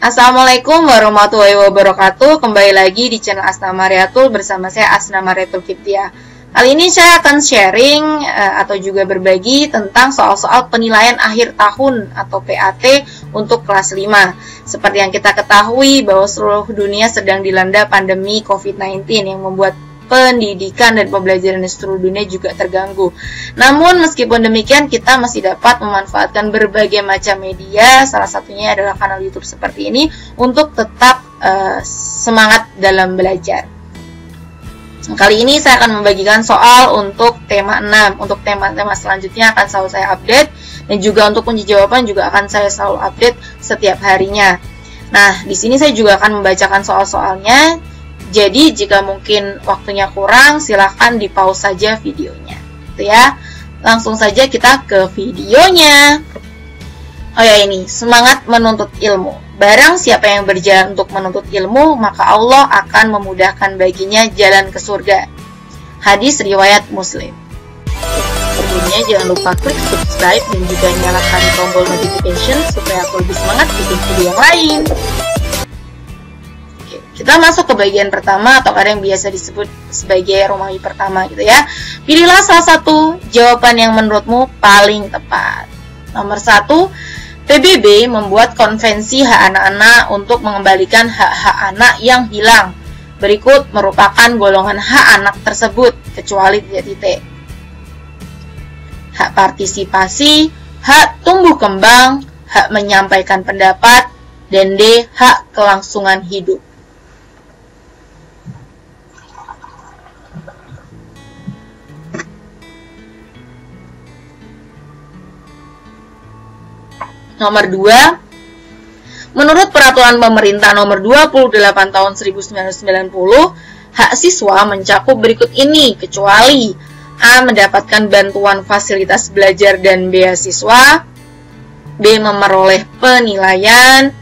Assalamualaikum warahmatullahi wabarakatuh. Kembali lagi di channel Asna Mariatul bersama saya Asna Mariatul Kiptia. Kali ini saya akan sharing atau juga berbagi tentang soal-soal penilaian akhir tahun atau PAT untuk kelas 5. Seperti yang kita ketahui bahwa seluruh dunia sedang dilanda pandemi COVID-19 yang membuat pendidikan dan pembelajaran di seluruh dunia juga terganggu. Namun meskipun demikian, kita masih dapat memanfaatkan berbagai macam media, salah satunya adalah kanal YouTube seperti ini untuk tetap semangat dalam belajar. Kali ini saya akan membagikan soal untuk tema 6. Untuk tema-tema selanjutnya akan selalu saya update, dan juga untuk kunci jawaban juga akan saya selalu update setiap harinya. Nah, di sini saya juga akan membacakan soal-soalnya. Jadi jika mungkin waktunya kurang, silahkan di pause saja videonya, gitu ya. Langsung saja kita ke videonya. Oh ya, ini semangat menuntut ilmu. Barang siapa yang berjalan untuk menuntut ilmu, maka Allah akan memudahkan baginya jalan ke surga. Hadis riwayat Muslim. Sebelumnya jangan lupa klik subscribe dan juga nyalakan tombol notification supaya aku lebih semangat bikin video yang lain. Kita masuk ke bagian pertama atau kadang biasa disebut sebagai Romawi pertama gitu ya. Pilihlah salah satu jawaban yang menurutmu paling tepat. Nomor 1, PBB membuat konvensi hak anak-anak untuk mengembalikan hak-hak anak yang hilang. Berikut merupakan golongan hak anak tersebut, kecuali titik-titik. Hak partisipasi, hak tumbuh kembang, hak menyampaikan pendapat, dan D, hak kelangsungan hidup. Nomor 2, menurut peraturan pemerintah nomor 28 tahun 1990, hak siswa mencakup berikut ini, kecuali A. mendapatkan bantuan fasilitas belajar dan beasiswa, B. memperoleh penilaian,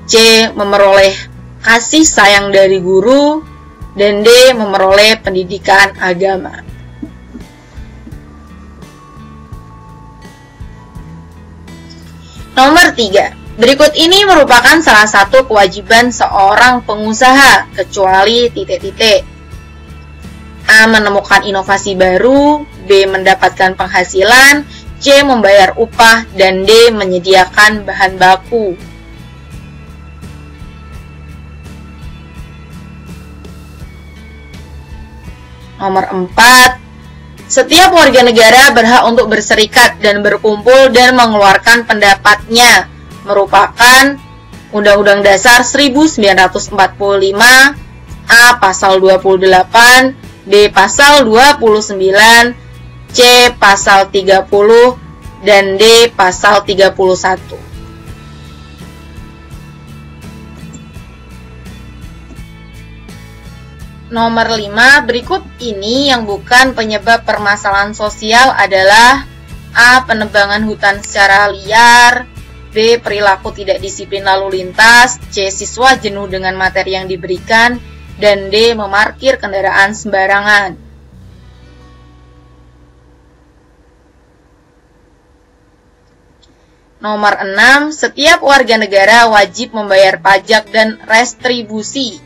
C. memperoleh kasih sayang dari guru, dan D. memperoleh pendidikan agama. Nomor 3, berikut ini merupakan salah satu kewajiban seorang pengusaha, kecuali titik-titik. A. menemukan inovasi baru, B. mendapatkan penghasilan, C. membayar upah, dan D. menyediakan bahan baku. Nomor 4, setiap warga negara berhak untuk berserikat dan berkumpul dan mengeluarkan pendapatnya, merupakan Undang-Undang Dasar 1945, A. Pasal 28, B. Pasal 29, C. Pasal 30, dan D. Pasal 31. Nomor 5, berikut ini yang bukan penyebab permasalahan sosial adalah A. penebangan hutan secara liar, B. perilaku tidak disiplin lalu lintas, C. siswa jenuh dengan materi yang diberikan, dan D. memarkir kendaraan sembarangan. Nomor 6, setiap warga negara wajib membayar pajak dan retribusi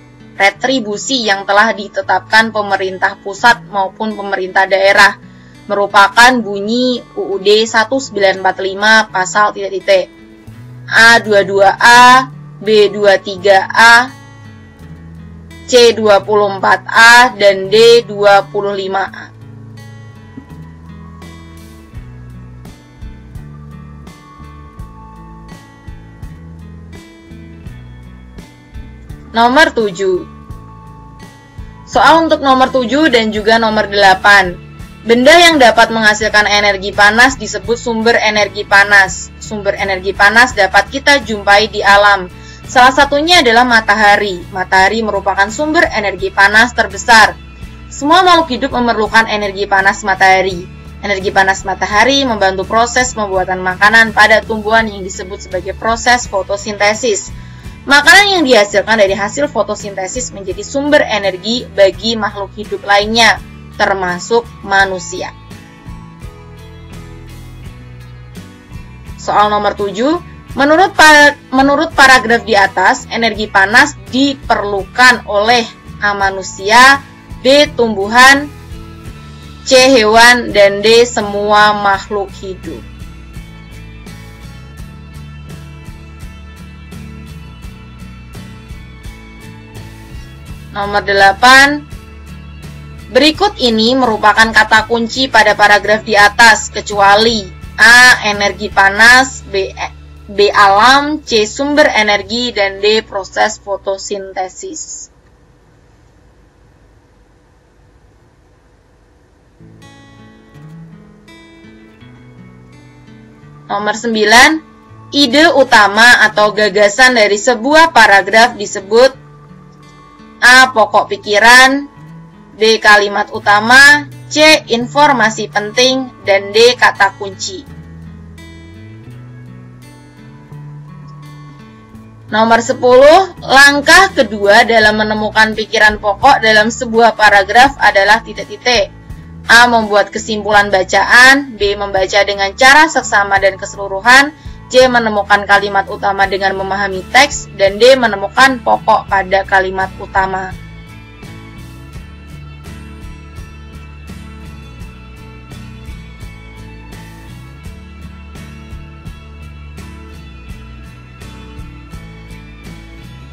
yang telah ditetapkan pemerintah pusat maupun pemerintah daerah, merupakan bunyi UUD 1945 pasal titik-titik A22A, B23A, C24A, dan D25A. Nomor 7. Soal untuk nomor 7 dan juga nomor 8. Benda yang dapat menghasilkan energi panas disebut sumber energi panas. Sumber energi panas dapat kita jumpai di alam. Salah satunya adalah matahari. Matahari merupakan sumber energi panas terbesar. Semua makhluk hidup memerlukan energi panas matahari. Energi panas matahari membantu proses pembuatan makanan pada tumbuhan yang disebut sebagai proses fotosintesis. Makanan yang dihasilkan dari hasil fotosintesis menjadi sumber energi bagi makhluk hidup lainnya, termasuk manusia. Soal nomor 7, Menurut paragraf di atas, energi panas diperlukan oleh A. manusia, B. tumbuhan, C. hewan, dan D. semua makhluk hidup. Nomor 8. Berikut ini merupakan kata kunci pada paragraf di atas, kecuali A. energi panas, B. alam, C. sumber energi, dan D. proses fotosintesis. Nomor 9. Ide utama atau gagasan dari sebuah paragraf disebut A. pokok pikiran, B. kalimat utama, C. informasi penting, dan D. kata kunci. Nomor 10, langkah kedua dalam menemukan pikiran pokok dalam sebuah paragraf adalah titik-titik. A. membuat kesimpulan bacaan, B. membaca dengan cara seksama dan keseluruhan, C. menemukan kalimat utama dengan memahami teks, dan D. menemukan pokok pada kalimat utama.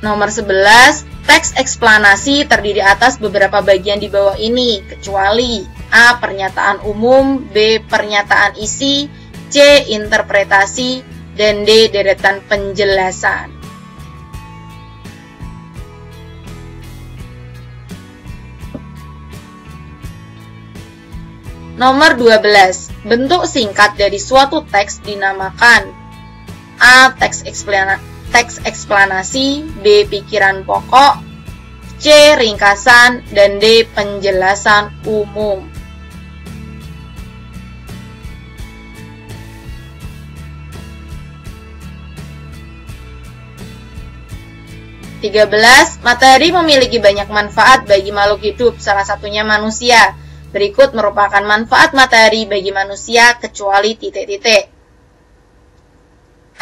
Nomor 11, teks eksplanasi terdiri atas beberapa bagian di bawah ini, kecuali A. pernyataan umum, B. pernyataan isi, C. interpretasi, dan D. deretan penjelasan. Nomor 12, bentuk singkat dari suatu teks dinamakan A. teks eksplanasi, B. pikiran pokok, C. ringkasan, dan D. penjelasan umum. Materi memiliki banyak manfaat bagi makhluk hidup, salah satunya manusia. Berikut merupakan manfaat materi bagi manusia kecuali titik-titik.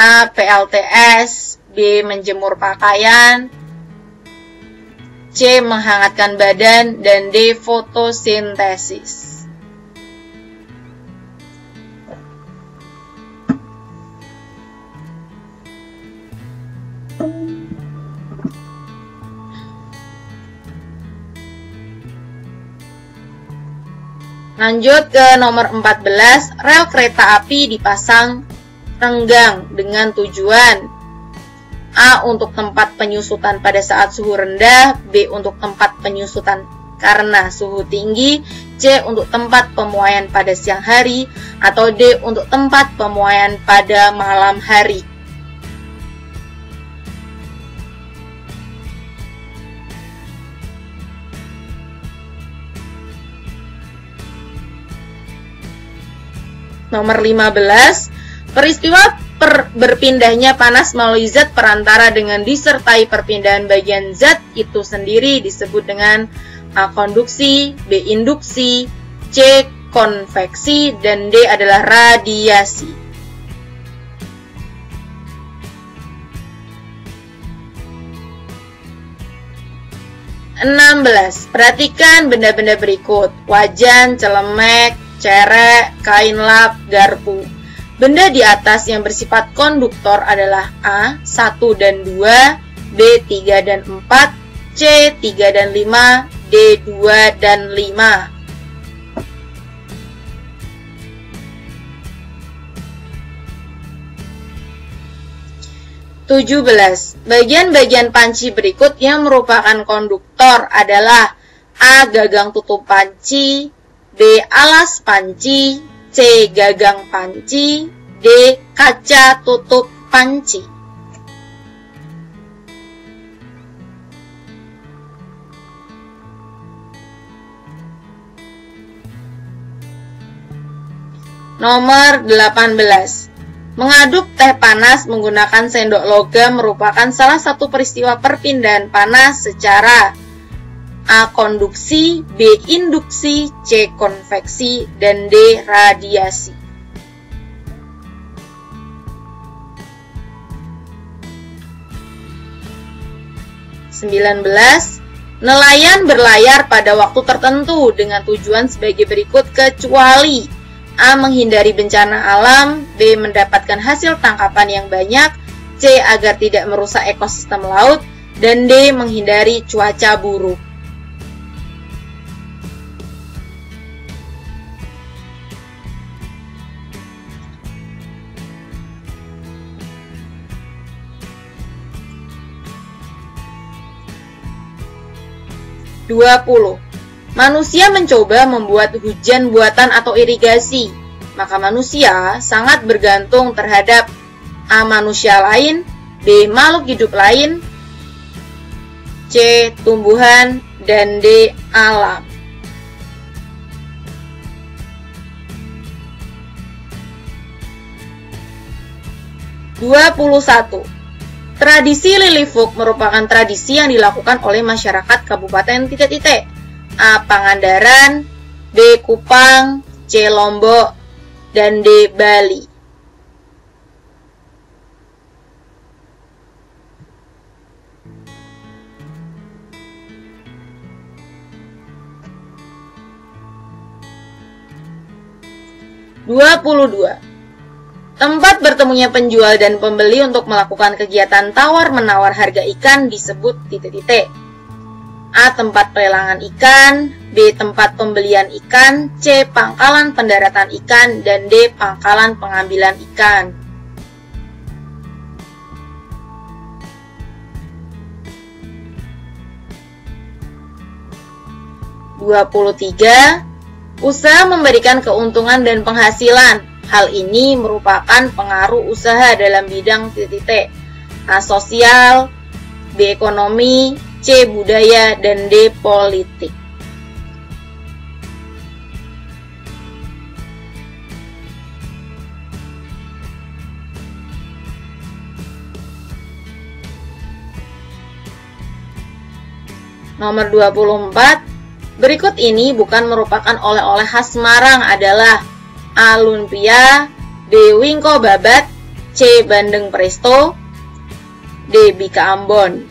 A. PLTS, B. menjemur pakaian, C. menghangatkan badan, dan D. fotosintesis. Lanjut ke nomor 14, rel kereta api dipasang renggang dengan tujuan A. untuk tempat penyusutan pada saat suhu rendah, B. untuk tempat penyusutan karena suhu tinggi, C. untuk tempat pemuaian pada siang hari, atau D. untuk tempat pemuaian pada malam hari. Nomor 15, peristiwa berpindahnya panas melalui zat perantara dengan disertai perpindahan bagian zat itu sendiri disebut dengan A. konduksi, B. induksi, C. konveksi, dan D. adalah radiasi. Perhatikan benda-benda berikut: wajan, celemek, cerek, kain lap, garpu. Benda di atas yang bersifat konduktor adalah A. 1 dan 2, B. 3 dan 4, C. 3 dan 5, D. 2 dan 5. Bagian-bagian panci berikut yang merupakan konduktor adalah A. gagang tutup panci, B. alas panci, C. gagang panci, D. kaca tutup panci. Nomor 18. Mengaduk teh panas menggunakan sendok logam merupakan salah satu peristiwa perpindahan panas secara A. konduksi, B. induksi, C. konveksi, dan D. radiasi. 19. Nelayan berlayar pada waktu tertentu dengan tujuan sebagai berikut kecuali A. menghindari bencana alam, B. mendapatkan hasil tangkapan yang banyak, C. agar tidak merusak ekosistem laut, dan D. menghindari cuaca buruk. Manusia mencoba membuat hujan buatan atau irigasi, maka manusia sangat bergantung terhadap A. manusia lain, B. makhluk hidup lain, C. tumbuhan, dan D. alam. Tradisi Lilliput merupakan tradisi yang dilakukan oleh masyarakat Kabupaten titik-titik. A. Pangandaran, B. Kupang, C. Lombok, dan D. Bali. Tempat bertemunya penjual dan pembeli untuk melakukan kegiatan tawar-menawar harga ikan disebut titik-titik. A. Tempat pelelangan ikan, B. Tempat pembelian ikan, C. Pangkalan pendaratan ikan, dan D. Pangkalan pengambilan ikan. Usaha memberikan keuntungan dan penghasilan. Hal ini merupakan pengaruh usaha dalam bidang titik-titik. A. Sosial, B. Ekonomi, C. Budaya, dan D. Politik. Nomor 24. Berikut ini bukan merupakan oleh-oleh khas Semarang adalah A. Lumpia, B. Wingko babat, C. Bandeng presto, D. Bika Ambon.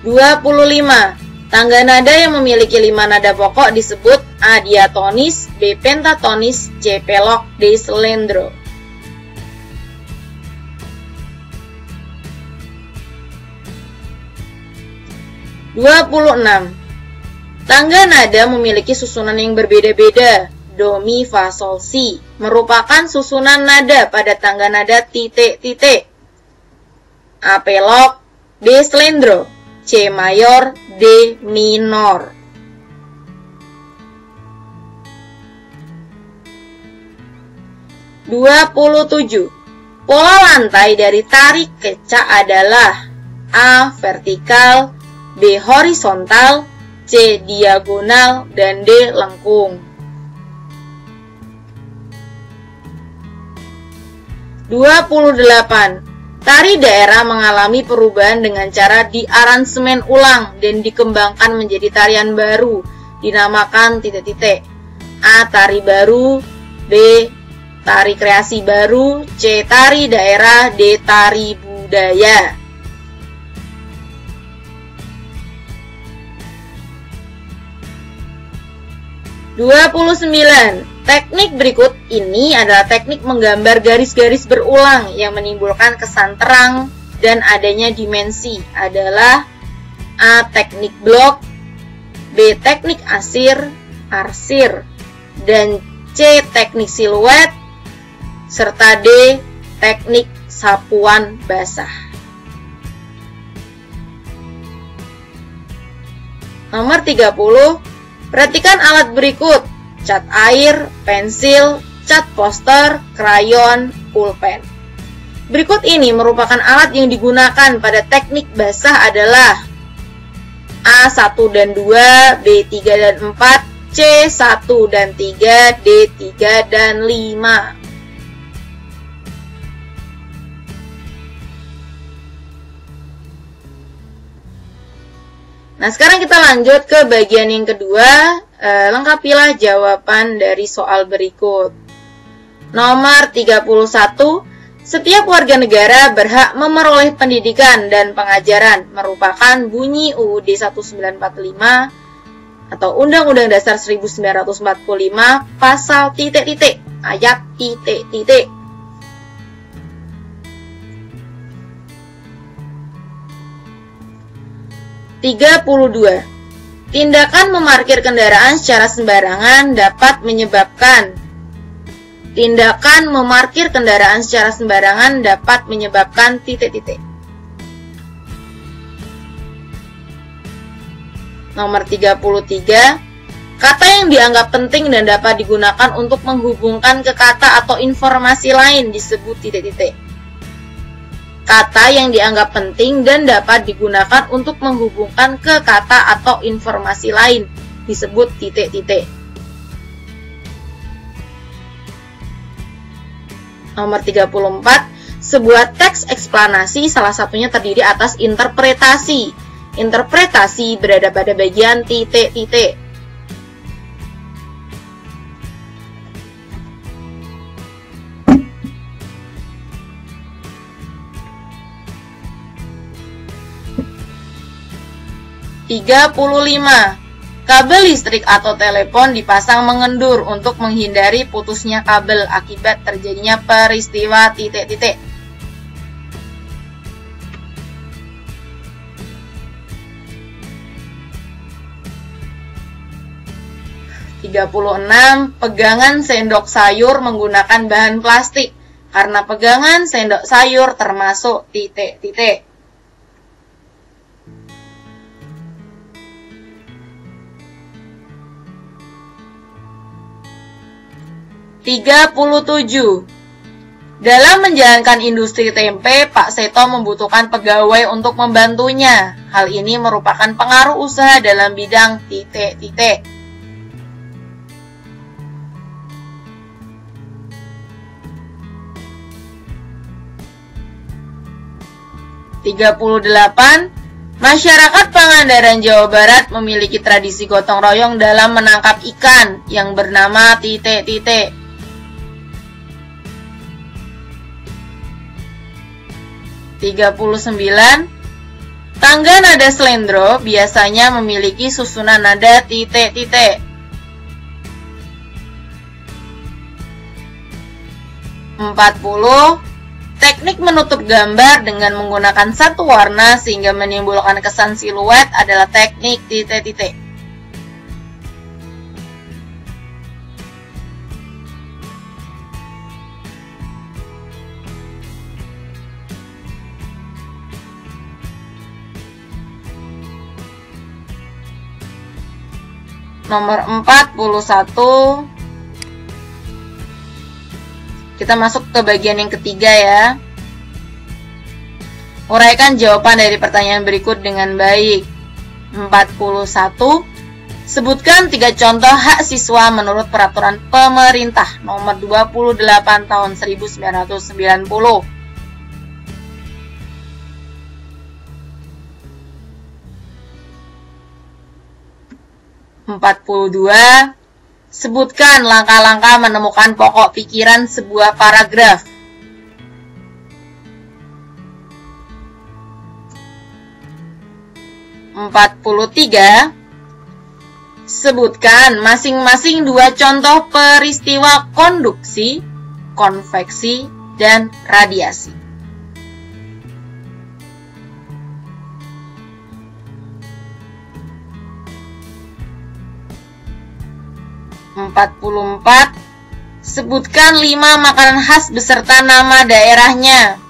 25. Tangga nada yang memiliki 5 nada pokok disebut A. diatonis, B. pentatonis, C. pelok, D. selendro. 26. Tangga nada memiliki susunan yang berbeda-beda. Do, mi, fa, sol, si merupakan susunan nada pada tangga nada titik-titik. A. pelok, B. selendro, C. mayor, D. minor. 27. Pola lantai dari tari kecak adalah A. vertikal, B. horizontal, C. diagonal, dan D. lengkung. 28. Tari daerah mengalami perubahan dengan cara diaransemen ulang dan dikembangkan menjadi tarian baru, dinamakan titik-titik. A. Tari baru, B. Tari kreasi baru, C. Tari daerah, D. Tari budaya. 29. Teknik berikut ini adalah teknik menggambar garis-garis berulang yang menimbulkan kesan terang dan adanya dimensi adalah A. Teknik blok, B. Teknik arsir, dan C. Teknik siluet, serta D. Teknik sapuan basah. Nomor 30. Perhatikan alat berikut: cat air, pensil, cat poster, krayon, pulpen. Berikut ini merupakan alat yang digunakan pada teknik basah adalah A. 1 dan 2, B. 3 dan 4, C. 1 dan 3, D. 3 dan 5. Nah, sekarang kita lanjut ke bagian yang kedua. Lengkapilah jawaban dari soal berikut. Nomor 31, setiap warga negara berhak memperoleh pendidikan dan pengajaran merupakan bunyi UUD 1945 atau Undang-Undang Dasar 1945 pasal titik-titik ayat titik-titik. Tindakan memarkir kendaraan secara sembarangan dapat menyebabkan titik-titik. Nomor 33, kata yang dianggap penting dan dapat digunakan untuk menghubungkan ke kata atau informasi lain disebut titik-titik. Kata yang dianggap penting dan dapat digunakan untuk menghubungkan ke kata atau informasi lain disebut titik-titik. Nomor 34, sebuah teks eksplanasi salah satunya terdiri atas interpretasi. Interpretasi berada pada bagian titik-titik. Kabel listrik atau telepon dipasang mengendur untuk menghindari putusnya kabel akibat terjadinya peristiwa titik-titik. 36, pegangan sendok sayur menggunakan bahan plastik karena pegangan sendok sayur termasuk titik-titik. 37. Dalam menjalankan industri tempe, Pak Seto membutuhkan pegawai untuk membantunya. Hal ini merupakan pengaruh usaha dalam bidang titik-titik. 38. Masyarakat Pangandaran, Jawa Barat memiliki tradisi gotong royong dalam menangkap ikan yang bernama titik-titik. 39. Tangga nada slendro biasanya memiliki susunan nada titik-titik. 40. Teknik menutup gambar dengan menggunakan satu warna sehingga menimbulkan kesan siluet adalah teknik titik-titik. Nomor 41. Kita masuk ke bagian yang ketiga ya. Uraikan jawaban dari pertanyaan berikut dengan baik. 41. Sebutkan 3 contoh hak siswa menurut peraturan pemerintah nomor 28 tahun 1990. 42. Sebutkan langkah-langkah menemukan pokok pikiran sebuah paragraf. 43. Sebutkan masing-masing 2 contoh peristiwa konduksi, konveksi, dan radiasi. 44. Sebutkan 5 makanan khas beserta nama daerahnya. 45.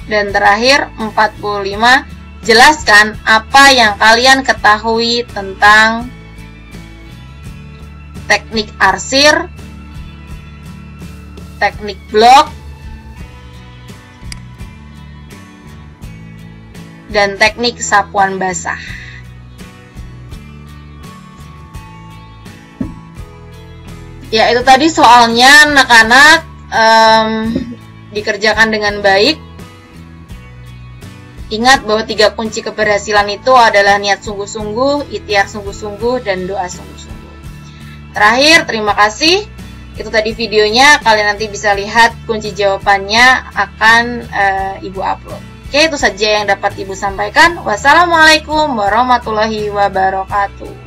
Dan terakhir 45. Jelaskan apa yang kalian ketahui tentang teknik arsir, teknik blok, dan teknik sapuan basah. Ya, itu tadi soalnya anak-anak. dikerjakan dengan baik. Ingat bahwa 3 kunci keberhasilan itu adalah niat sungguh-sungguh, ikhtiar sungguh-sungguh, dan doa sungguh-sungguh. Terakhir, terima kasih. Itu tadi videonya, kalian nanti bisa lihat kunci jawabannya akan Ibu upload. Oke, itu saja yang dapat Ibu sampaikan. Wassalamualaikum warahmatullahi wabarakatuh.